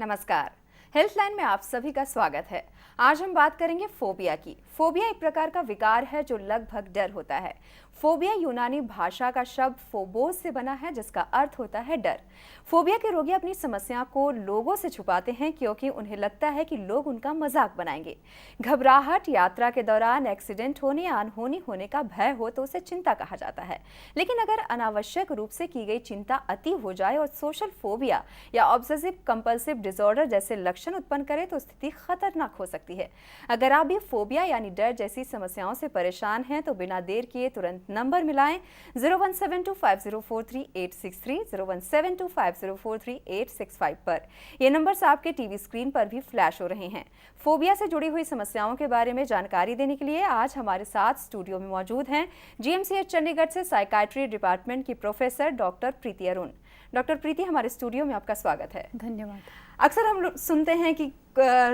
नमस्कार। हेल्थलाइन में आप सभी का स्वागत है। आज हम बात करेंगे फोबिया की। फोबिया एक प्रकार का विकार है जो लगभग डर होता है। फोबिया यूनानी भाषा का शब्द फोबोस से बना है जिसका अर्थ होता है डर। फोबिया के रोगी अपनी समस्या को लोगों से छुपाते हैं क्योंकि उन्हें लगता है कि लोग उनका मजाक बनाएंगे। घबराहट, यात्रा के दौरान एक्सीडेंट होने या अनहोनी होने का भय हो तो उसे चिंता कहा जाता है। लेकिन अगर अनावश्यक रूप से की गई चिंता अति हो जाए और सोशल फोबिया या ऑब्सेसिव कंपल्सिव डिसऑर्डर जैसे लक्षण उत्पन्न करे तो स्थिति खतरनाक हो सकती है। अगर आप भी फोबिया यानी डर जैसी समस्याओं से परेशान हैं तो बिना देर किए तुरंत नंबर मिलाएं 01725043-863 01725043-865 पर। ये नंबर्स आपके टीवी स्क्रीन पर भी फ्लैश हो रहे हैं। फोबिया से जुड़ी हुई समस्याओं के बारे में जानकारी देने के लिए आज हमारे साथ स्टूडियो में मौजूद हैं जीएमसीएच चंडीगढ़ से साइकाइट्री डिपार्टमेंट की प्रोफेसर डॉक्टर प्रीति अरुण। डॉक्टर प्रीति, हमारे स्टूडियो में आपका स्वागत है। धन्यवाद। अक्सर हम लोग सुनते हैं कि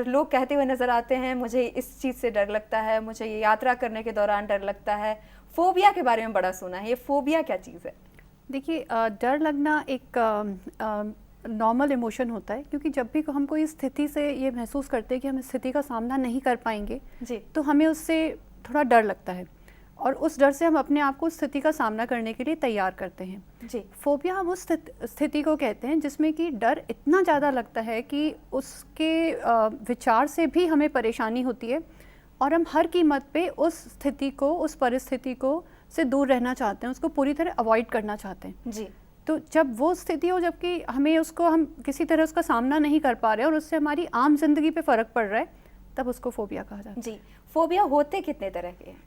लोग कहते हुए नजर आते हैं, मुझे इस चीज़ से डर लगता है, मुझे ये यात्रा करने के दौरान डर लगता है। फोबिया के बारे में बड़ा सुना है, ये फोबिया क्या चीज़ है? देखिए, डर लगना एक नॉर्मल इमोशन होता है, क्योंकि जब भी हम कोई स्थिति से ये महसूस करते हैं कि हम इस स्थिति का सामना नहीं कर पाएंगे जी, तो हमें उससे थोड़ा डर लगता है और उस डर से हम अपने आप को उस स्थिति का सामना करने के लिए तैयार करते हैं। जी, फोबिया हम उस स्थिति को कहते हैं जिसमें कि डर इतना ज़्यादा लगता है कि उसके विचार से भी हमें परेशानी होती है और हम हर कीमत पे उस स्थिति को, उस परिस्थिति को से दूर रहना चाहते हैं, उसको पूरी तरह अवॉइड करना चाहते हैं। जी। तो जब वो स्थिति हो जबकि हम किसी तरह उसका सामना नहीं कर पा रहे हैं और उससे हमारी आम जिंदगी पे फ़र्क पड़ रहा है, तब उसको फोबिया कहा जाता है। जी, फोबिया होते कितने तरह के हैं?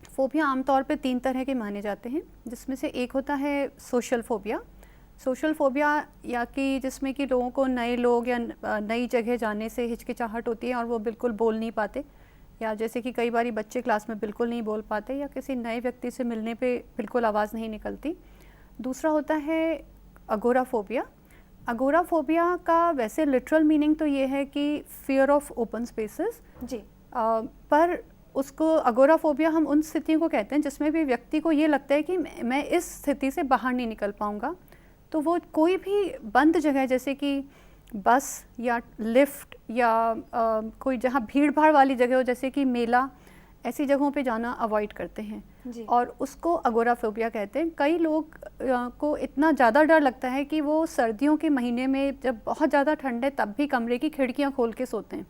फोबिया आमतौर पे 3 तरह के माने जाते हैं, जिसमें से एक होता है सोशल फोबिया। सोशल फोबिया या कि जिसमें कि लोगों को नए लोग या नई जगह जाने से हिचकिचाहट होती है और वो बिल्कुल बोल नहीं पाते, या जैसे कि कई बार बच्चे क्लास में बिल्कुल नहीं बोल पाते या किसी नए व्यक्ति से मिलने पे बिल्कुल आवाज़ नहीं निकलती। दूसरा होता है अगोराफोबिया। अगोराफोबिया का वैसे लिटरल मीनिंग तो ये है कि फियर ऑफ ओपन स्पेसेस। जी, पर उसको अगोराफोबिया हम उन स्थितियों को कहते हैं जिसमें भी व्यक्ति को ये लगता है कि मैं इस स्थिति से बाहर नहीं निकल पाऊँगा। तो वो कोई भी बंद जगह जैसे कि बस या लिफ्ट या कोई जहाँ भीड़ भाड़ वाली जगह हो जैसे कि मेला, ऐसी जगहों पे जाना अवॉइड करते हैं जी, और उसको अगोराफोबिया कहते हैं। कई लोग को इतना ज़्यादा डर लगता है कि वो सर्दियों के महीने में जब बहुत ज़्यादा ठंड है तब भी कमरे की खिड़कियाँ खोल के सोते हैं,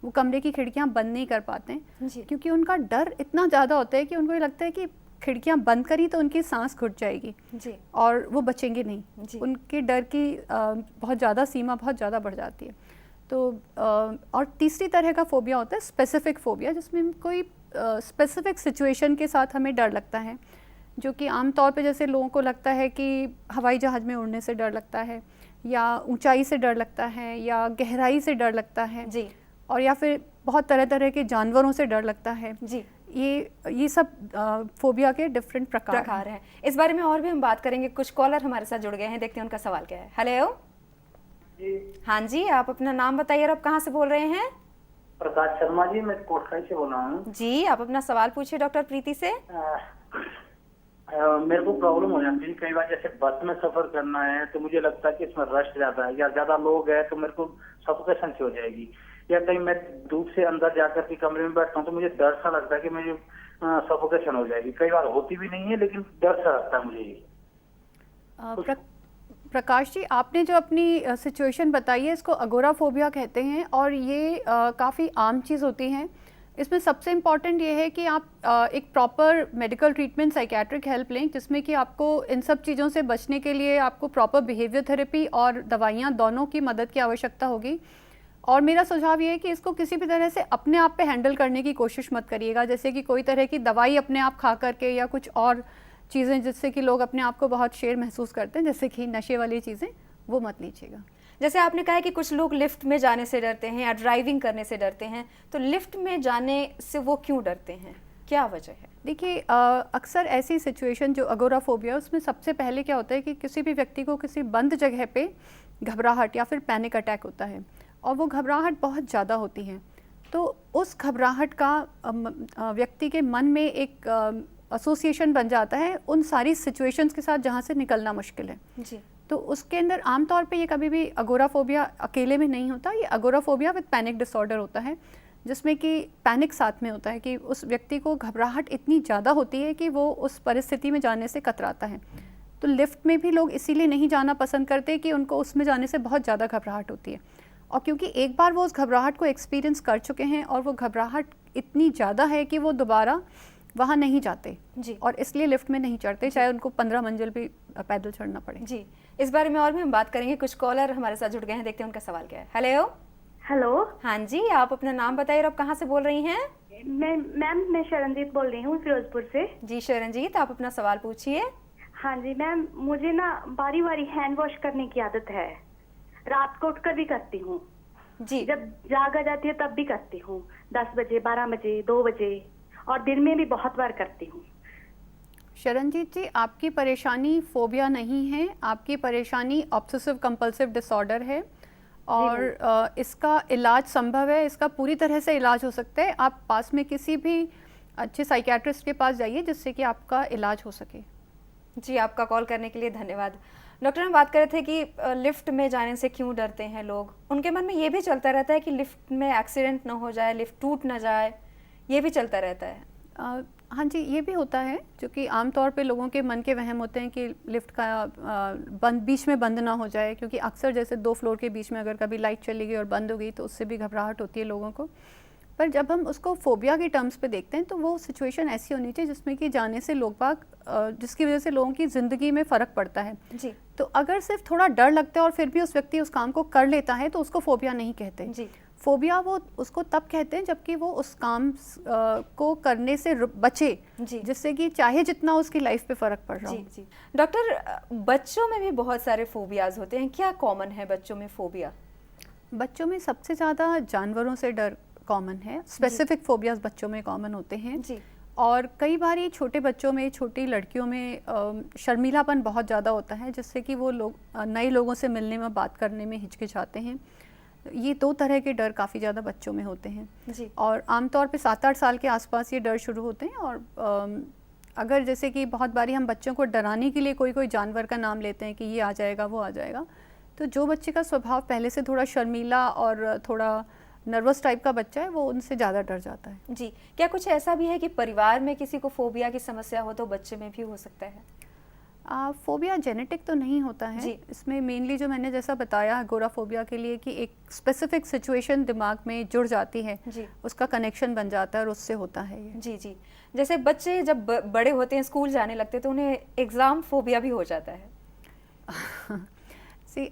वो कमरे की खिड़कियाँ बंद नहीं कर पाते हैं जी, क्योंकि उनका डर इतना ज़्यादा होता है कि उनको ये लगता है कि खिड़कियाँ बंद करी तो उनकी सांस घुट जाएगी जी, और वो बचेंगे नहीं। जी, उनके डर की बहुत ज़्यादा सीमा बहुत ज़्यादा बढ़ जाती है। तो और तीसरी तरह का फोबिया होता है स्पेसिफिक फोबिया, जिसमें कोई स्पेसिफिक सिचुएशन के साथ हमें डर लगता है, जो कि आम तौर पे जैसे लोगों को लगता है कि हवाई जहाज़ में उड़ने से डर लगता है या ऊंचाई से डर लगता है या गहराई से डर लगता है, जी, और या फिर बहुत तरह तरह के जानवरों से डर लगता है। जी। ये सब फोबिया के डिफरेंट प्रकार हैं। इस बारे में और भी हम बात करेंगे। कुछ कॉलर हमारे साथ जुड़ गए हैं, देखते हैं उनका सवाल क्या है। हेलो जी, हाँ जी, आप अपना नाम बताइए और आप कहाँ से बोल रहे हैं? प्रकाश शर्मा जी, मैं कोटखाई से बोल रहा हूँ। जी, आप अपना सवाल पूछिए डॉक्टर प्रीति से। मेरे को प्रॉब्लम हो जाती है कई बार, जैसे बस में सफर करना है तो मुझे लगता है कि इसमें रश ज्यादा है या ज्यादा लोग हैं तो मेरे को सफोकेशन से हो जाएगी, या कहीं मैं धूप से अंदर जाकर के कमरे में बैठता हूँ तो मुझे डर सा लगता है कि मुझे सफोकेशन हो जाएगी। कई बार होती भी नहीं है लेकिन डर सा लगता है मुझे। प्रकाश जी, आपने जो अपनी सिचुएशन बताई है इसको अगोराफोबिया कहते हैं और ये काफ़ी आम चीज़ होती है। इसमें सबसे इम्पॉर्टेंट ये है कि आप एक proper medical treatment, psychiatric help लें, जिसमें कि आपको इन सब चीज़ों से बचने के लिए आपको प्रॉपर बिहेवियर थेरेपी और दवाइयाँ दोनों की मदद की आवश्यकता होगी। और मेरा सुझाव ये है कि इसको किसी भी तरह से अपने आप पे हैंडल करने की कोशिश मत करिएगा, जैसे कि कोई तरह की दवाई अपने आप खा करके या कुछ और चीज़ें जिससे कि लोग अपने आप को बहुत शेर महसूस करते हैं, जैसे कि नशे वाली चीज़ें, वो मत लीजिएगा। जैसे आपने कहा है कि कुछ लोग लिफ्ट में जाने से डरते हैं या ड्राइविंग करने से डरते हैं, तो लिफ्ट में जाने से वो क्यों डरते हैं, क्या वजह है? देखिए, अक्सर ऐसी सिचुएशन जो अगोराफोबिया, उसमें सबसे पहले क्या होता है कि किसी भी व्यक्ति को किसी बंद जगह पे घबराहट या फिर पैनिक अटैक होता है और वो घबराहट बहुत ज़्यादा होती है। तो उस घबराहट का व्यक्ति के मन में एक एसोसिएशन बन जाता है उन सारी सिचुएशंस के साथ जहाँ से निकलना मुश्किल है। जी, तो उसके अंदर आमतौर पे ये कभी भी अगोराफोबिया अकेले में नहीं होता, ये अगोराफोबिया विद पैनिक डिसऑर्डर होता है, जिसमें कि पैनिक साथ में होता है कि उस व्यक्ति को घबराहट इतनी ज़्यादा होती है कि वो उस परिस्थिति में जाने से कतराता है। तो लिफ्ट में भी लोग इसीलिए नहीं जाना पसंद करते कि उनको उसमें जाने से बहुत ज़्यादा घबराहट होती है, और क्योंकि एक बार वो उस घबराहट को एक्सपीरियंस कर चुके हैं और वो घबराहट इतनी ज़्यादा है कि वो दोबारा वहाँ नहीं जाते जी। और इसलिए लिफ्ट में नहीं चढ़ते, चाहे उनको 15 मंजिल भी पैदल चढ़ना पड़े। जी, इस बारे में और भी हम बात करेंगे। कुछ कॉलर हमारे साथ जुड़ गए हैं, देखते हैं उनका सवाल क्या है। हेलो। हेलो। हाँ जी, आप अपना नाम बताइए और आप कहाँ से बोल रही हैं? मैं शरणजीत बोल रही हूँ फिरोजपुर से। जी शरणजीत, आप अपना सवाल पूछिए। हाँ जी मैम, मुझे ना बारी बारी हैंड वॉश करने की आदत है, रात को उठकर भी करती हूँ जी। जब जाग आ जाती है तब भी करती हूँ, 10 बजे, 12 बजे, 2 बजे, और दिन में भी बहुत बार करती हूँ। शरणजीत जी, आपकी परेशानी फोबिया नहीं है, आपकी परेशानी ऑब्सेसिव कंपल्सिव डिसऑर्डर है और इसका इलाज संभव है, इसका पूरी तरह से इलाज हो सकता है। आप पास में किसी भी अच्छे साइकियाट्रिस्ट के पास जाइए जिससे कि आपका इलाज हो सके। जी, आपका कॉल करने के लिए धन्यवाद। डॉक्टर, हम बात कर रहे थे कि लिफ्ट में जाने से क्यों डरते हैं लोग। उनके मन में ये भी चलता रहता है कि लिफ्ट में एक्सीडेंट ना हो जाए, लिफ्ट टूट ना जाए, ये भी चलता रहता है। हाँ जी, ये भी होता है, जो कि आमतौर पे लोगों के मन के वहम होते हैं कि लिफ्ट का बीच में बंद ना हो जाए, क्योंकि अक्सर जैसे 2 फ्लोर के बीच में अगर कभी लाइट चली गई और बंद हो गई तो उससे भी घबराहट होती है लोगों को। पर जब हम उसको फोबिया के टर्म्स पे देखते हैं तो वो सिचुएशन ऐसी होनी चाहिए जिसमें कि जाने से लोग बाग जिसकी वजह से लोगों की ज़िंदगी में फ़र्क पड़ता है जी। तो अगर सिर्फ थोड़ा डर लगता है और फिर भी उस व्यक्ति उस काम को कर लेता है तो उसको फोबिया नहीं कहते जी। फोबिया वो उसको तब कहते हैं जबकि वो उस काम को करने से बचे, जिससे कि चाहे जितना उसकी लाइफ पे फ़र्क पड़ रहा हो। जी जी। डॉक्टर, बच्चों में भी बहुत सारे फोबियाज होते हैं, क्या कॉमन है बच्चों में फोबिया? बच्चों में सबसे ज़्यादा जानवरों से डर कॉमन है, स्पेसिफिक फोबियाज बच्चों में कॉमन होते हैं जी। और कई बार ये छोटे बच्चों में, छोटी लड़कियों में शर्मीलापन बहुत ज़्यादा होता है जिससे कि वो लोग नए लोगों से मिलने में, बात करने में हिचकिचाते हैं। ये 2 तरह के डर काफ़ी ज़्यादा बच्चों में होते हैं जी। और आमतौर पे 7-8 साल के आसपास ये डर शुरू होते हैं। और अगर जैसे कि बहुत बारी हम बच्चों को डराने के लिए कोई जानवर का नाम लेते हैं कि ये आ जाएगा, वो आ जाएगा, तो जो बच्चे का स्वभाव पहले से थोड़ा शर्मीला और थोड़ा नर्वस टाइप का बच्चा है वो उनसे ज़्यादा डर जाता है। जी। क्या कुछ ऐसा भी है कि परिवार में किसी को फोबिया की समस्या हो तो बच्चे में भी हो सकता है? फोबिया जेनेटिक तो नहीं होता है जी। इसमें मेनली जो मैंने जैसा बताया अगोराफोबिया के लिए कि एक स्पेसिफिक सिचुएशन दिमाग में जुड़ जाती है जी। उसका कनेक्शन बन जाता है और उससे होता है ये। जी जी। जैसे बच्चे जब बड़े होते हैं, स्कूल जाने लगते हैं, तो उन्हें एग्ज़ाम फोबिया भी हो जाता है।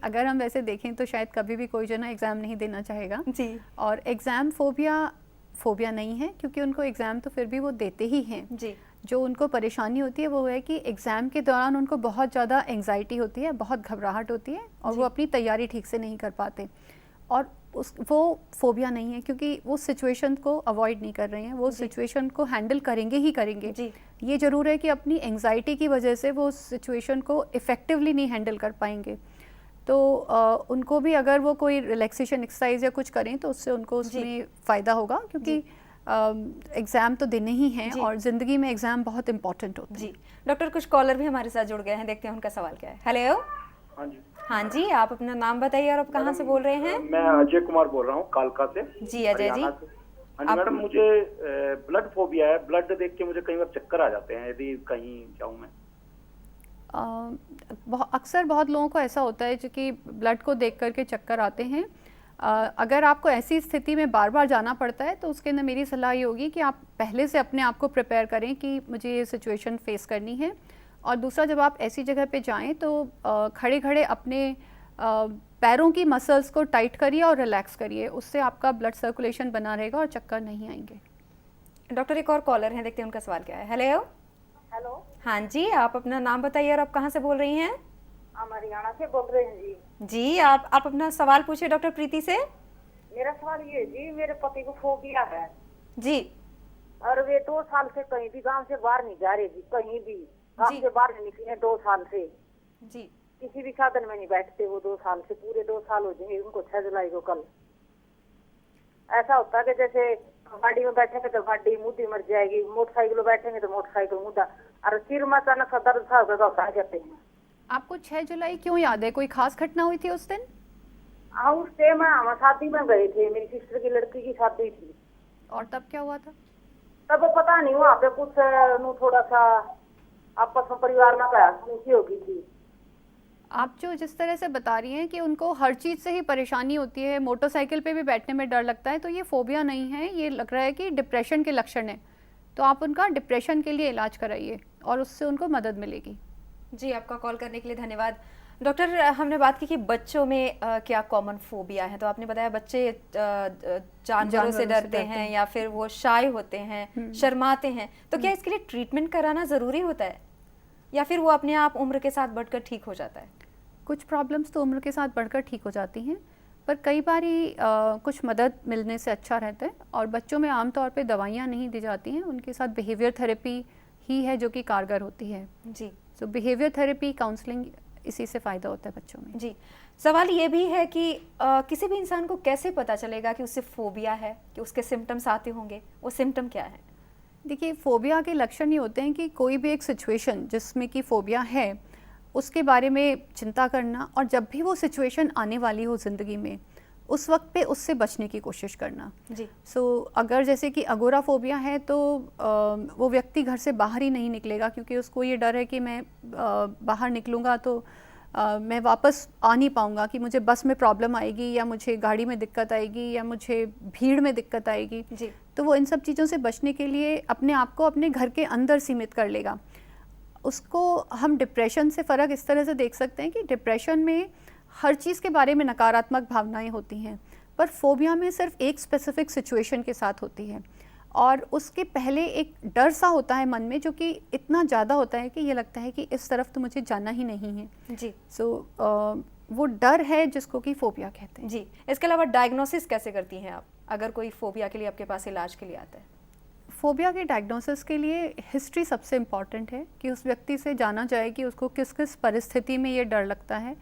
अगर हम वैसे देखें तो शायद कभी भी कोई जो ना एग्ज़ाम नहीं देना चाहेगा जी। और एग्ज़ाम फोबिया नहीं है क्योंकि उनको एग्ज़ाम तो फिर भी वो देते ही हैं। जी। जो उनको परेशानी होती है वो है कि एग्ज़ाम के दौरान उनको बहुत ज़्यादा एंग्जाइटी होती है, बहुत घबराहट होती है और वो अपनी तैयारी ठीक से नहीं कर पाते और वो फोबिया नहीं है क्योंकि वो सिचुएशन को अवॉइड नहीं कर रहे हैं, वो सिचुएशन को हैंडल करेंगे ही करेंगे। जी। ये ज़रूर है कि अपनी एंग्जाइटी की वजह से वो सिचुएशन को इफ़ेक्टिवली नहीं हैंडल कर पाएंगे, तो उनको भी अगर वो कोई रिलैक्सेशन एक्सरसाइज या कुछ करें तो उससे उनको उसमें फ़ायदा होगा क्योंकि एग्ज़ाम तो देने ही हैं और ज़िंदगी में एग्ज़ाम बहुत इंपॉर्टेंट होते हैं। जी। डॉक्टर, कुछ कॉलर भी हमारे साथ जुड़ गए हैं, देखते हैं उनका सवाल क्या है। हेलो। हाँ जी। हाँ जी, आप अपना नाम बताइए और आप कहाँ से बोल रहे हैं? मैं अजय कुमार बोल रहा हूँ कालका से। जी अजय जी। हाँ जी मैडम, मुझे ब्लड फोबिया है। ब्लड देख के मुझे कई बार चक्कर आ जाते हैं यदि कहीं जाऊँ मैं। अक्सर बहुत लोगों को ऐसा होता है जो कि ब्लड को देख करके चक्कर आते हैं। अगर आपको ऐसी स्थिति में बार बार जाना पड़ता है तो उसके अंदर मेरी सलाह ये होगी कि आप पहले से अपने आप को प्रिपेयर करें कि मुझे ये सिचुएशन फेस करनी है। और दूसरा, जब आप ऐसी जगह पे जाएं तो खड़े खड़े अपने पैरों की मसल्स को टाइट करिए और रिलैक्स करिए, उससे आपका ब्लड सर्कुलेशन बना रहेगा और चक्कर नहीं आएंगे। डॉक्टर, एक और कॉलर हैं, देखते हैं उनका सवाल क्या है। हेलो। हेलो। हाँ जी, आप अपना नाम बताइए और आप कहाँ से बोल रही हैं? हम हरियाणा से बोल रहे हैं जी। जी, आप अपना सवाल पूछिए डॉक्टर प्रीति से। मेरा सवाल ये है जी, मेरे पति को फोबिया है जी। और वे 2 साल से कहीं भी गांव से बाहर नहीं जा रहे जी, कहीं भी गांव से बाहर नहीं निकले 2 साल से जी। किसी भी साधन में नहीं बैठते वो 2 साल से, पूरे 2 साल हो जाएंगे उनको 6 जुलाई को। कल ऐसा होता है कि जैसे गाड़ी में बैठेंगे तो गाड़ी मुद्दी मर जाएगी, मोटरसाइकिल में बैठेंगे तो मोटरसाइकिल मुद्दा, और सिर में अचानक सा दर्द सा होगा कहते हैं। आपको 6 जुलाई क्यों याद है? कोई खास घटना हुई थी उस दिन? हाँ, उस टाइम हम शादी में गए थे, मेरी सिस्टर की लड़की की शादी थी। और तब क्या हुआ था? तब वो पता नहीं, वहाँ पे कुछ थोड़ा सा आपस में परिवार में कहा सुनी हो गई थी। आप जो जिस तरह से बता रही हैं कि उनको हर चीज़ से ही परेशानी होती है, मोटरसाइकिल पे भी बैठने में डर लगता है, तो ये फोबिया नहीं है, ये लग रहा है कि डिप्रेशन के लक्षण है। तो आप उनका डिप्रेशन के लिए इलाज कराइए और उससे उनको मदद मिलेगी। जी, आपका कॉल करने के लिए धन्यवाद। डॉक्टर, हमने बात की कि बच्चों में क्या कॉमन फोबिया है, तो आपने बताया बच्चे जानवरों से डरते हैं या फिर वो शाय होते हैं, शर्माते हैं, तो क्या इसके लिए ट्रीटमेंट कराना ज़रूरी होता है या फिर वो अपने आप उम्र के साथ बढ़कर ठीक हो जाता है? कुछ प्रॉब्लम्स तो उम्र के साथ बढ़कर ठीक हो जाती हैं, पर कई बारी कुछ मदद मिलने से अच्छा रहता है। और बच्चों में आमतौर पे दवाइयाँ नहीं दी जाती हैं, उनके साथ बिहेवियर थेरेपी ही है जो कि कारगर होती है। जी, सो बिहेवियर थेरेपी, काउंसलिंग, इसी से फ़ायदा होता है बच्चों में। जी। सवाल ये भी है कि किसी भी इंसान को कैसे पता चलेगा कि उससे फोबिया है, कि उसके सिम्टम्स आते होंगे, वो सिम्टम क्या है? देखिए, फोबिया के लक्षण ये होते हैं कि कोई भी एक सिचुएशन जिसमें कि फोबिया है उसके बारे में चिंता करना, और जब भी वो सिचुएशन आने वाली हो ज़िंदगी में उस वक्त पे उससे बचने की कोशिश करना। जी, सो अगर जैसे कि अगोराफोबिया है तो वो व्यक्ति घर से बाहर ही नहीं निकलेगा, क्योंकि उसको ये डर है कि मैं बाहर निकलूँगा तो मैं वापस आ नहीं पाऊँगा, कि मुझे बस में प्रॉब्लम आएगी या मुझे गाड़ी में दिक्कत आएगी या मुझे भीड़ में दिक्कत आएगी। जी, तो वो इन सब चीज़ों से बचने के लिए अपने आप को अपने घर के अंदर सीमित कर लेगा। उसको हम डिप्रेशन से फ़र्क इस तरह से देख सकते हैं कि डिप्रेशन में हर चीज़ के बारे में नकारात्मक भावनाएं होती हैं, पर फोबिया में सिर्फ एक स्पेसिफिक सिचुएशन के साथ होती है, और उसके पहले एक डर सा होता है मन में जो कि इतना ज़्यादा होता है कि ये लगता है कि इस तरफ तो मुझे जाना ही नहीं है। जी, सो वो डर है जिसको कि फोबिया कहते हैं। जी। इसके अलावा डायग्नोसिस कैसे करती हैं आप, अगर कोई फोबिया के लिए आपके पास इलाज के लिए आता है? फोबिया के डायग्नोसिस के लिए हिस्ट्री सबसे इम्पॉर्टेंट है, कि उस व्यक्ति से जाना जाए कि उसको किस किस परिस्थिति में ये डर लगता है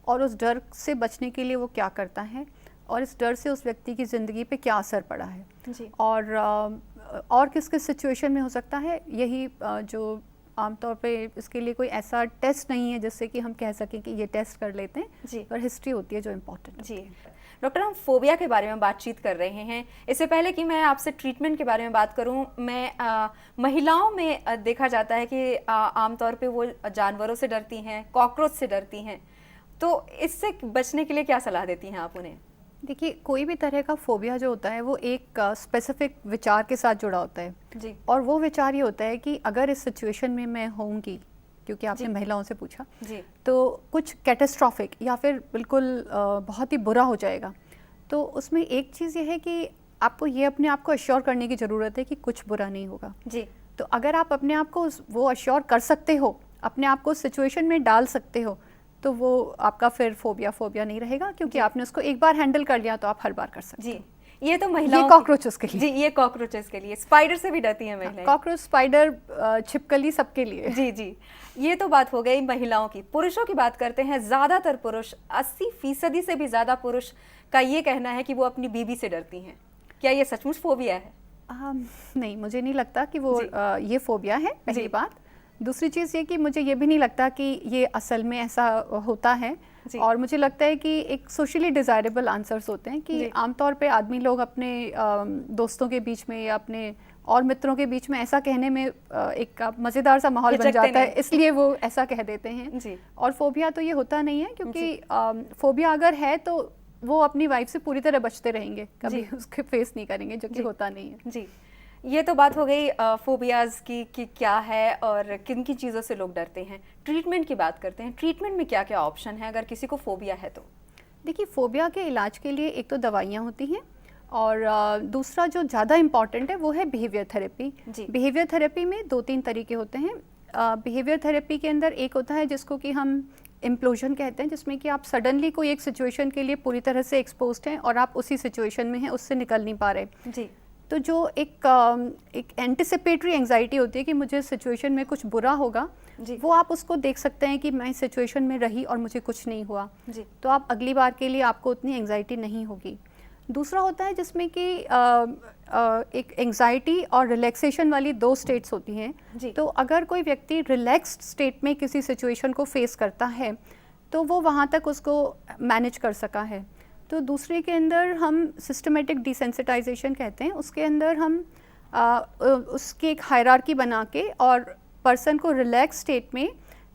और उस डर से बचने के लिए वो क्या करता है, और इस डर से उस व्यक्ति की ज़िंदगी पे क्या असर पड़ा है, जी, और किस किस सिचुएशन में हो सकता है। यही जो आमतौर पे इसके लिए कोई ऐसा टेस्ट नहीं है जिससे कि हम कह सकें कि ये टेस्ट कर लेते हैं, जी, पर हिस्ट्री होती है जो इम्पॉर्टेंट। जी। डॉक्टर, हम फोबिया के बारे में बातचीत कर रहे हैं। इससे पहले कि मैं आपसे ट्रीटमेंट के बारे में बात करूं, मैं महिलाओं में देखा जाता है कि आमतौर पे वो जानवरों से डरती हैं, कॉकरोच से डरती हैं, तो इससे बचने के लिए क्या सलाह देती हैं आप उन्हें? देखिए, कोई भी तरह का फोबिया जो होता है वो एक स्पेसिफिक विचार के साथ जुड़ा होता है, जी, और वो विचार ये होता है कि अगर इस सिचुएशन में मैं होंगी, क्योंकि आपने जी, महिलाओं से पूछा, जी, तो कुछ कैटास्ट्रॉफिक या फिर बिल्कुल बहुत ही बुरा हो जाएगा। तो उसमें एक चीज़ ये है कि आपको ये अपने आप को अश्योर करने की ज़रूरत है कि कुछ बुरा नहीं होगा। जी, तो अगर आप अपने आप को वो अश्योर कर सकते हो, अपने आप को सिचुएशन में डाल सकते हो, तो वो आपका फिर फोबिया नहीं रहेगा, क्योंकि आपने उसको एक बार हैंडल कर लिया तो आप हर बार कर सकते जी। हो। ये तो महिलाओं ये कॉकरोचेस के लिए। जी, ये कॉकरोचेस के लिए। स्पाइडर से भी डरती हैं महिलाएं। कॉकरोच, स्पाइडर, छिपकली, सबके लिए। जी, जी। ये तो बात हो गई महिलाओं की। पुरुषों की बात करते हैं। ज़्यादातर पुरुष, 80% से भी ज़्यादा पुरुष का ये कहना है कि वो अपनी बीवी से डरती हैं। क्या ये सचमुच फोबिया है? नहीं, मुझे नहीं लगता कि वो जी। ये फोबिया है, पहली जी। बात। दूसरी चीज़ ये कि मुझे ये भी नहीं लगता कि ये असल में ऐसा होता है, जी। और मुझे लगता है कि एक सोशली डिज़ायरेबल आंसर्स होते हैं, कि जी। आमतौर पे आदमी लोग अपने दोस्तों के बीच में या अपने और मित्रों के बीच में ऐसा कहने में एक मज़ेदार सा माहौल बन हिचकते जाता है, नहीं। इसलिए वो ऐसा कह देते हैं। जी, और फोबिया तो ये होता नहीं है, क्योंकि फोबिया अगर है तो वो अपनी वाइफ से पूरी तरह बचते रहेंगे, कभी जी। उसके फेस नहीं करेंगे, जो कि जी। होता नहीं है। जी। ये तो बात हो गई फोबियाज़ की कि क्या है और किन किन चीज़ों से लोग डरते हैं। ट्रीटमेंट की बात करते हैं। ट्रीटमेंट में क्या क्या ऑप्शन है अगर किसी को फोबिया है तो? देखिए, फोबिया के इलाज के लिए एक तो दवाइयाँ होती हैं, और दूसरा जो ज़्यादा इम्पॉर्टेंट है वो है बिहेवियर थेरेपी। जी। बिहेवियर थेरेपी में 2-3 तरीके होते हैं। बिहेवियर थेरेपी के अंदर एक होता है जिसको कि हम इम्प्लोजन कहते हैं, जिसमें कि आप सडनली कोई एक सिचुएशन के लिए पूरी तरह से एक्सपोज्ड हैं और आप उसी सिचुएशन में हैं, उससे निकल नहीं पा रहे। जी, तो जो एक एंटिसिपेटरी एंजाइटी होती है कि मुझे सिचुएशन में कुछ बुरा होगा, जी, वो आप उसको देख सकते हैं कि मैं सिचुएशन में रही और मुझे कुछ नहीं हुआ, जी, तो आप अगली बार के लिए आपको उतनी एंजाइटी नहीं होगी। दूसरा होता है जिसमें कि एक एंजाइटी और रिलैक्सेशन वाली दो स्टेट्स होती हैं। जी। तो अगर कोई व्यक्ति रिलैक्स्ड स्टेट में किसी सिचुएशन को फेस करता है तो वो वहाँ तक उसको मैनेज कर सका है। तो दूसरे के अंदर हम सिस्टमेटिक डिसेंसिटाइजेशन कहते हैं, उसके अंदर हम उसकी एक हायरार्की बना के और पर्सन को रिलैक्स स्टेट में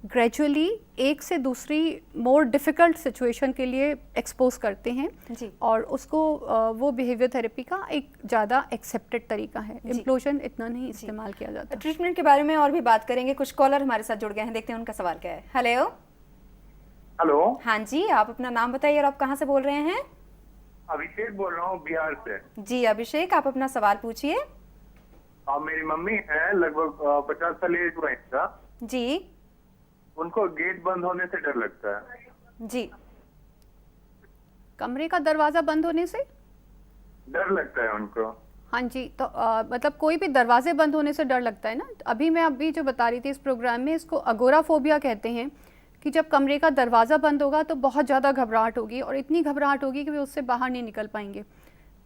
ग्रेजुअली एक से दूसरी मोर डिफ़िकल्ट सिचुएशन के लिए एक्सपोज करते हैं जी। और उसको वो बिहेवियर थेरेपी का एक ज़्यादा एक्सेप्टेड तरीका है। इम्प्लोजन इतना नहीं इस्तेमाल किया जाता। ट्रीटमेंट के बारे में और भी बात करेंगे, कुछ कॉलर हमारे साथ जुड़ गए हैं, देखते हैं उनका सवाल क्या है। हेलो। हेलो, हाँ जी, आप अपना नाम बताइए और आप कहाँ से बोल रहे हैं? अभिषेक बोल रहा हूँ बिहार से। जी अभिषेक, आप अपना सवाल पूछिए। मेरी मम्मी है, लगभग 50 साल एज हुआ इनका। जी। उनको गेट बंद होने से डर लगता है। जी। कमरे का दरवाज़ा बंद होने से डर लगता है उनको। हाँ जी, तो मतलब कोई भी दरवाजे बंद होने से डर लगता है ना। अभी मैं जो बता रही थी इस प्रोग्राम में, इसको अगोराफोबिया कहते हैं कि जब कमरे का दरवाज़ा बंद होगा तो बहुत ज़्यादा घबराहट होगी और इतनी घबराहट होगी कि वे उससे बाहर नहीं निकल पाएंगे।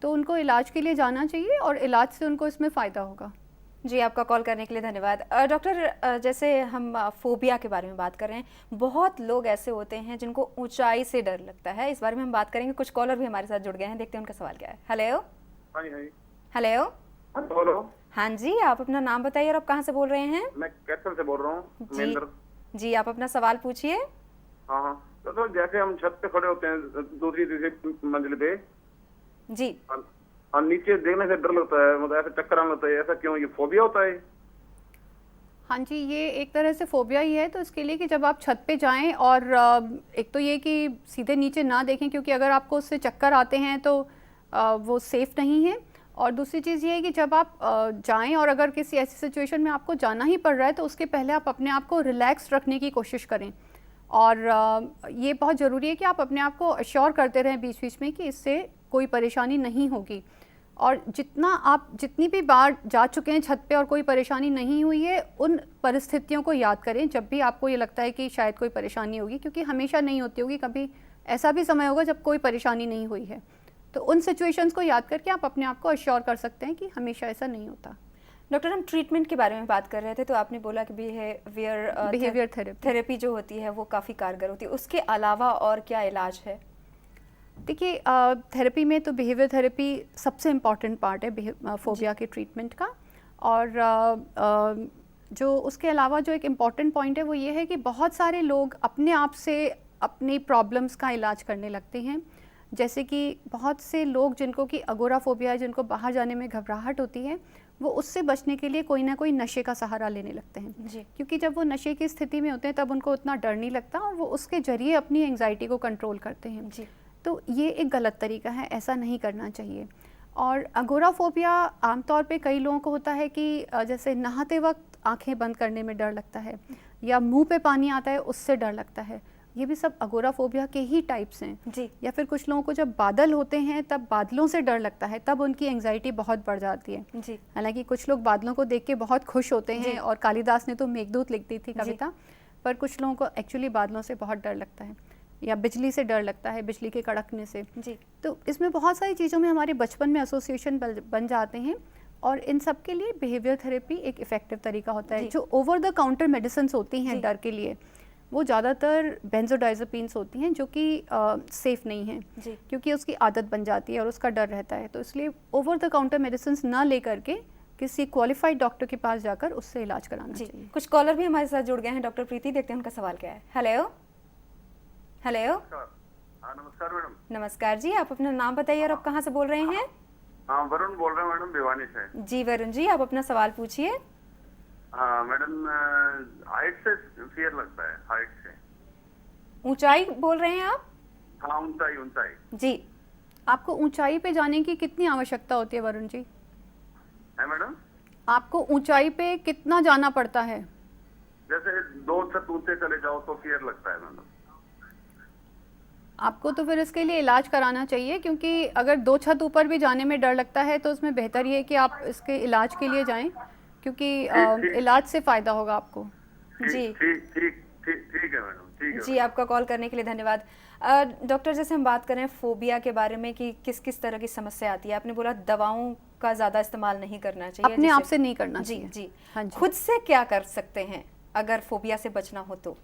तो उनको इलाज के लिए जाना चाहिए और इलाज से उनको इसमें फ़ायदा होगा। जी, आपका कॉल करने के लिए धन्यवाद। डॉक्टर, जैसे हम फोबिया के बारे में बात कर रहे हैं, बहुत लोग ऐसे होते हैं जिनको ऊंचाई से डर लगता है, इस बारे में हम बात करेंगे। कुछ कॉलर भी हमारे साथ जुड़ गए हैं, देखते हैं उनका सवाल क्या है। हेलो। हेलो। बोलो। हाँ जी, आप अपना नाम बताइए और आप कहाँ से बोल रहे हैं? मैं कैसल से बोल रहा हूँ। जी जी, आप अपना सवाल पूछिए। हाँ, तो जैसे हम छत पे खड़े होते हैं दूसरी तीसरी मंजिल पे, जी। और नीचे देखने से डर लगता है, मतलब ऐसा चक्कर आने लगता है, ऐसा क्यों? ये फोबिया होता है? हाँ जी, ये एक तरह से फोबिया ही है। तो इसके लिए कि जब आप छत पे जाएं और एक तो ये कि सीधे नीचे ना देखें, क्योंकि अगर आपको उससे चक्कर आते हैं तो वो सेफ़ नहीं है। और दूसरी चीज़ ये है कि जब आप जाएं और अगर किसी ऐसी सिचुएशन में आपको जाना ही पड़ रहा है तो उसके पहले आप अपने आप को रिलैक्स रखने की कोशिश करें। और ये बहुत ज़रूरी है कि आप अपने आप को अश्योर करते रहें बीच बीच में कि इससे कोई परेशानी नहीं होगी। और जितनी भी बार जा चुके हैं छत पे और कोई परेशानी नहीं हुई है, उन परिस्थितियों को याद करें जब भी आपको ये लगता है कि शायद कोई परेशानी होगी, क्योंकि हमेशा नहीं होती होगी, कभी ऐसा भी समय होगा जब कोई परेशानी नहीं हुई है। तो उन सिचुएशंस को याद करके आप अपने आप को अश्योर कर सकते हैं कि हमेशा ऐसा नहीं होता। डॉक्टर, हम ट्रीटमेंट के बारे में बात कर रहे थे, तो आपने बोला कि बिहेवियर थेरेपी जो होती है वो काफ़ी कारगर होती है, उसके अलावा और क्या इलाज है? देखिए, थेरेपी में तो बिहेवियर थेरेपी सबसे इम्पॉर्टेंट पार्ट है फोबिया के ट्रीटमेंट का। और जो उसके अलावा जो एक इम्पॉर्टेंट पॉइंट है वो ये है कि बहुत सारे लोग अपने आप से अपनी प्रॉब्लम्स का इलाज करने लगते हैं। जैसे कि बहुत से लोग जिनको कि अगोराफोबिया है, जिनको बाहर जाने में घबराहट होती है, वो उससे बचने के लिए कोई ना कोई नशे का सहारा लेने लगते हैं। जी। क्योंकि जब वो नशे की स्थिति में होते हैं तब उनको उतना डर नहीं लगता और वो उसके जरिए अपनी एंग्जाइटी को कंट्रोल करते हैं। जी। तो ये एक गलत तरीका है, ऐसा नहीं करना चाहिए। और अगोराफोबिया आमतौर पे कई लोगों को होता है कि जैसे नहाते वक्त आंखें बंद करने में डर लगता है या मुंह पे पानी आता है उससे डर लगता है। ये भी सब अगोराफोबिया के ही टाइप्स हैं। जी। या फिर कुछ लोगों को जब बादल होते हैं तब बादलों से डर लगता है, तब उनकी एंग्जाइटी बहुत बढ़ जाती है। जी। हालांकि कुछ लोग बादलों को देख के बहुत खुश होते हैं और कालिदास ने तो मेघदूत लिख दी थी कविता, पर कुछ लोगों को एक्चुअली बादलों से बहुत डर लगता है या बिजली से डर लगता है, बिजली के कड़कने से। जी। तो इसमें बहुत सारी चीज़ों में हमारे बचपन में एसोसिएशन बन जाते हैं और इन सब के लिए बिहेवियर थेरेपी एक इफ़ेक्टिव तरीका होता है। जो ओवर द काउंटर मेडिसिन होती हैं डर के लिए, वो ज़्यादातर बेंजोडाइज़ेपिन्स होती हैं जो कि सेफ़ नहीं हैं, क्योंकि उसकी आदत बन जाती है और उसका डर रहता है। तो इसलिए ओवर द काउंटर मेडिसिन ना ले करके किसी क्वालिफाइड डॉक्टर के पास जाकर उससे इलाज कराना चाहिए। कुछ कॉलर भी हमारे साथ जुड़ गए हैं। डॉक्टर प्रीति, देखते हैं उनका सवाल क्या है। हेलो। हेलो। हाँ, नमस्कार मैडम। नमस्कार जी, आप अपना नाम बताइए और आप कहाँ से बोल रहे हैं? हाँ, वरुण बोल रहा हूँ मैडम, भिवानी से। जी वरुण जी, आप अपना सवाल पूछिए। हाँ मैडम, हाइट से फियर लगता है, हाइट से। ऊंचाई बोल रहे हैं आप? हाँ, ऊंचाई। जी। आपको ऊंचाई पे जाने की कितनी आवश्यकता होती है वरुण जी? है मैडम? आपको ऊंचाई पे कितना जाना पड़ता है? जैसे 2 छत ऊंचे चले जाओ तो फियर लगता है मैडम। आपको तो फिर इसके लिए इलाज कराना चाहिए, क्योंकि अगर 2 छत ऊपर भी जाने में डर लगता है तो उसमें बेहतर ये है कि आप इसके इलाज के लिए जाएं, क्योंकि इलाज से फ़ायदा होगा आपको। जी। ठीक है मैडम। ठीक है। जी, आपका कॉल करने के लिए धन्यवाद। डॉक्टर, जैसे हम बात करें फोबिया के बारे में कि किस किस तरह की समस्या आती है, आपने बोला दवाओं का ज़्यादा इस्तेमाल नहीं करना चाहिए, अपने आप जिससे- से नहीं करना जी चाहिए। जी हाँ जी। खुद से क्या कर सकते हैं अगर फोबिया से बचना हो तो?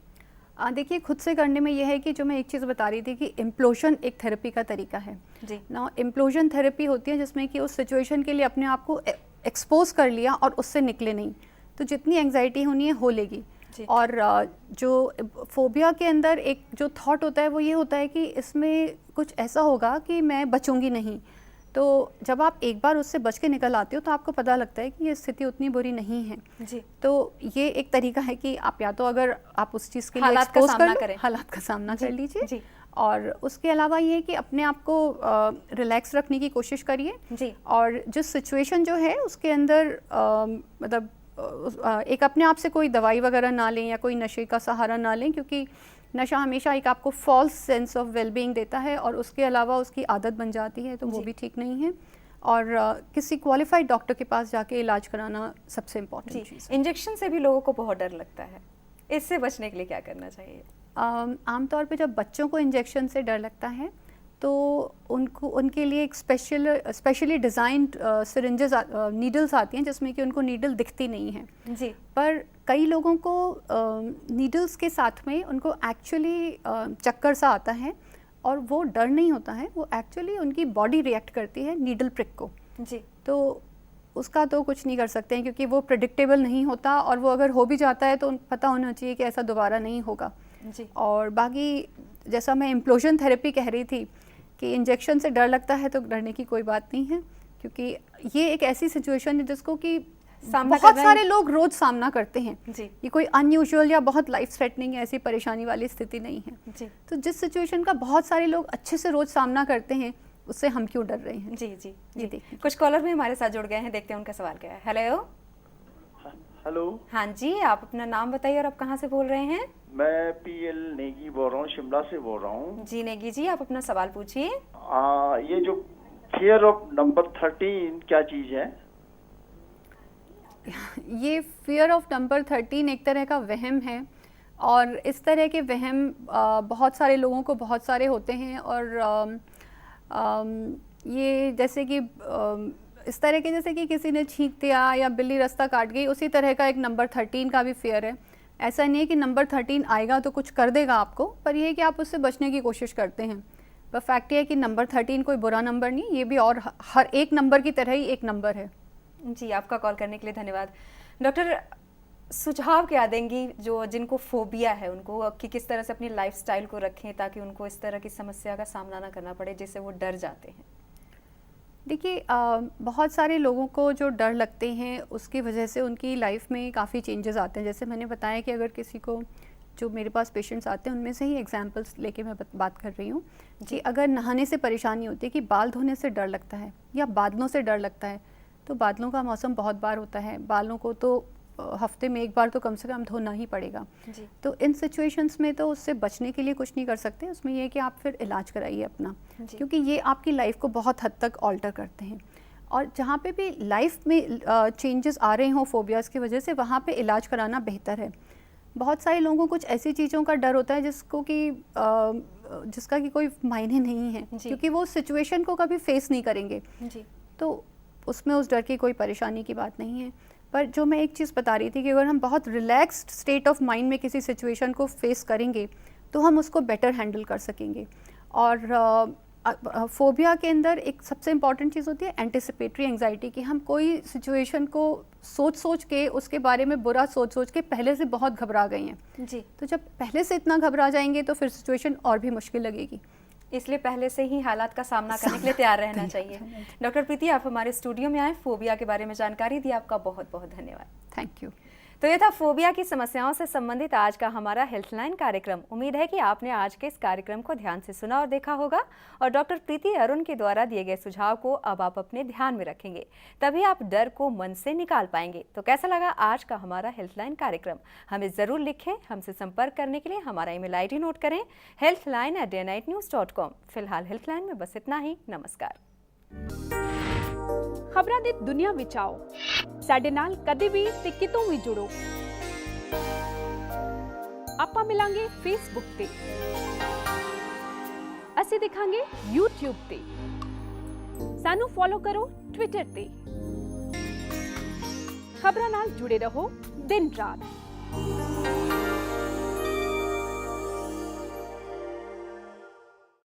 देखिए, खुद से करने में यह है कि जो मैं एक चीज़ बता रही थी कि इम्प्लोजन एक थेरेपी का तरीका है जी ना। इम्प्लोजन थेरेपी होती है जिसमें कि उस सिचुएशन के लिए अपने आप को एक्सपोज कर लिया और उससे निकले नहीं, तो जितनी एंग्जाइटी होनी है हो लेगी। जी। और जो फोबिया के अंदर एक जो थॉट होता है वो ये होता है कि इसमें कुछ ऐसा होगा कि मैं बचूंगी नहीं। तो जब आप एक बार उससे बच के निकल आते हो तो आपको पता लगता है कि ये स्थिति उतनी बुरी नहीं है। जी तो ये एक तरीका है कि आप या तो अगर आप उस चीज़ के लिए हालात का expose सामना कर लो, करें। हालात का सामना जी, कर लीजिए। जी। और उसके अलावा ये है कि अपने आप को रिलैक्स रखने की कोशिश करिए। जी और जिस सिचुएशन जो है उसके अंदर मतलब एक अपने आप से कोई दवाई वगैरह ना लें या कोई नशे का सहारा ना लें, क्योंकि नशा हमेशा एक आपको फॉल्स सेंस ऑफ वेलबींग देता है और उसके अलावा उसकी आदत बन जाती है, तो वो जी। भी ठीक नहीं है। और किसी क्वालिफाइड डॉक्टर के पास जाके इलाज कराना सबसे इम्पोर्टेंट जी चीज़ है। इंजेक्शन से भी लोगों को बहुत डर लगता है, इससे बचने के लिए क्या करना चाहिए? आमतौर पे जब बच्चों को इंजेक्शन से डर लगता है तो उनको उनके लिए एक स्पेशली डिज़ाइंड सिरिंजेस नीडल्स आती हैं जिसमें कि उनको नीडल दिखती नहीं है। जी पर कई लोगों को नीडल्स के साथ में उनको एक्चुअली चक्कर सा आता है और वो डर नहीं होता है, वो एक्चुअली उनकी बॉडी रिएक्ट करती है नीडल प्रिक को। जी तो उसका तो कुछ नहीं कर सकते हैं क्योंकि वो प्रेडिक्टेबल नहीं होता, और वो अगर हो भी जाता है तो पता होना चाहिए कि ऐसा दोबारा नहीं होगा। जी और बाकी जैसा मैं इम्प्लोजन थेरेपी कह रही थी कि इंजेक्शन से डर लगता है, तो डरने की कोई बात नहीं है, क्योंकि ये एक ऐसी सिचुएशन है जिसको कि सामना बहुत करना सारे लोग रोज सामना करते हैं। जी ये कोई अनयूजुअल या बहुत लाइफ थ्रेटनिंग ऐसी परेशानी वाली स्थिति नहीं है। जी तो जिस सिचुएशन का बहुत सारे लोग अच्छे से रोज सामना करते हैं, उससे हम क्यों डर रहे हैं। जी जी ये जी देखिए। कुछ कॉलर भी हमारे साथ जुड़ गए हैं, देखते हैं उनका सवाल क्या है। हेलो, हेलो, हाँ जी, आप अपना नाम बताइए और आप कहाँ से बोल रहे हैं? मैं पीएल नेगी बोल रहा हूँ, शिमला से बोल रहा हूँ। जी नेगी जी, आप अपना सवाल पूछिए। ये जो फियर ऑफ नंबर 13 क्या चीज है? ये फियर ऑफ नंबर 13 एक तरह का वहम है, और इस तरह के वहम बहुत सारे लोगों को बहुत सारे होते हैं। और ये जैसे कि इस तरह के, जैसे कि किसी ने छींक दिया या बिल्ली रास्ता काट गई, उसी तरह का एक नंबर 13 का भी फियर है। ऐसा नहीं है कि नंबर 13 आएगा तो कुछ कर देगा आपको, पर यह है कि आप उससे बचने की कोशिश करते हैं। पर फैक्ट ये है कि नंबर 13 कोई बुरा नंबर नहीं, ये भी और हर एक नंबर की तरह ही एक नंबर है। जी, आपका कॉल करने के लिए धन्यवाद। डॉक्टर, सुझाव क्या देंगी जो जिनको फोबिया है उनको, कि किस तरह से अपनी लाइफस्टाइल को रखें ताकि उनको इस तरह की समस्या का सामना ना करना पड़े जिससे वो डर जाते हैं? देखिए, बहुत सारे लोगों को जो डर लगते हैं उसकी वजह से उनकी लाइफ में काफ़ी चेंजेस आते हैं। जैसे मैंने बताया कि अगर किसी को, जो मेरे पास पेशेंट्स आते हैं उनमें से ही एग्जांपल्स लेके मैं बात कर रही हूँ कि अगर नहाने से परेशानी होती है, कि बाल धोने से डर लगता है या बादलों से डर लगता है, तो बादलों का मौसम बहुत बार होता है, बालों को तो हफ्ते में एक बार तो कम से कम धोना ही पड़ेगा। जी तो इन सिचुएशंस में तो उससे बचने के लिए कुछ नहीं कर सकते, उसमें यह है कि आप फिर इलाज कराइए अपना, जी। क्योंकि ये आपकी लाइफ को बहुत हद तक ऑल्टर करते हैं। और जहाँ पे भी लाइफ में चेंजेस आ रहे हों फोबियाज़ की वजह से, वहाँ पे इलाज कराना बेहतर है। बहुत सारे लोगों को कुछ ऐसी चीज़ों का डर होता है जिसका कि कोई मायने नहीं है, जी। क्योंकि वो सिचुएशन को कभी फेस नहीं करेंगे, जी तो उसमें उस डर की कोई परेशानी की बात नहीं है। पर जो मैं एक चीज़ बता रही थी कि अगर हम बहुत रिलैक्स्ड स्टेट ऑफ माइंड में किसी सिचुएशन को फेस करेंगे तो हम उसको बेटर हैंडल कर सकेंगे। और फोबिया के अंदर एक सबसे इम्पॉर्टेंट चीज़ होती है एंटिसिपेटरी एंजाइटी, कि हम कोई सिचुएशन को सोच के, उसके बारे में बुरा सोच के पहले से बहुत घबरा गए हैं। जी, तो जब पहले से इतना घबरा जाएंगे तो फिर सिचुएशन और भी मुश्किल लगेगी। इसलिए पहले से ही हालात का सामना करने के लिए तैयार रहना चाहिए। डॉक्टर प्रीति, आप हमारे स्टूडियो में आए, फोबिया के बारे में जानकारी दी, आपका बहुत बहुत धन्यवाद। Thank you. तो ये था फोबिया की समस्याओं से संबंधित आज का हमारा हेल्थलाइन कार्यक्रम। उम्मीद है कि आपने आज के इस कार्यक्रम को ध्यान से सुना और देखा होगा, और डॉक्टर प्रीति अरुण के द्वारा दिए गए सुझाव को अब आप अपने ध्यान में रखेंगे, तभी आप डर को मन से निकाल पाएंगे। तो कैसा लगा आज का हमारा हेल्थलाइन कार्यक्रम, हमें जरूर लिखें। हमसे संपर्क करने के लिए हमारा ईमेल ID नोट करें, healthline@daylightnews.com। फिलहाल हेल्थलाइन में बस इतना ही। नमस्कार। ਖਬਰਾਂ ਦੀ ਦੁਨੀਆ ਵਿੱਚ ਆਓ, ਸਾਡੇ ਨਾਲ ਕਦੇ ਵੀ ਤੇ ਕਿਤੋਂ ਵੀ ਜੁੜੋ। ਆਪਾਂ ਮਿਲਾਂਗੇ ਫੇਸਬੁੱਕ ਤੇ, ਅਸੀਂ ਦਿਖਾਂਗੇ YouTube ਤੇ, ਸਾਨੂੰ ਫੋਲੋ ਕਰੋ ਟਵਿੱਟਰ ਤੇ। ਖਬਰਾਂ ਨਾਲ ਜੁੜੇ ਰਹੋ ਦਿਨ ਰਾਤ।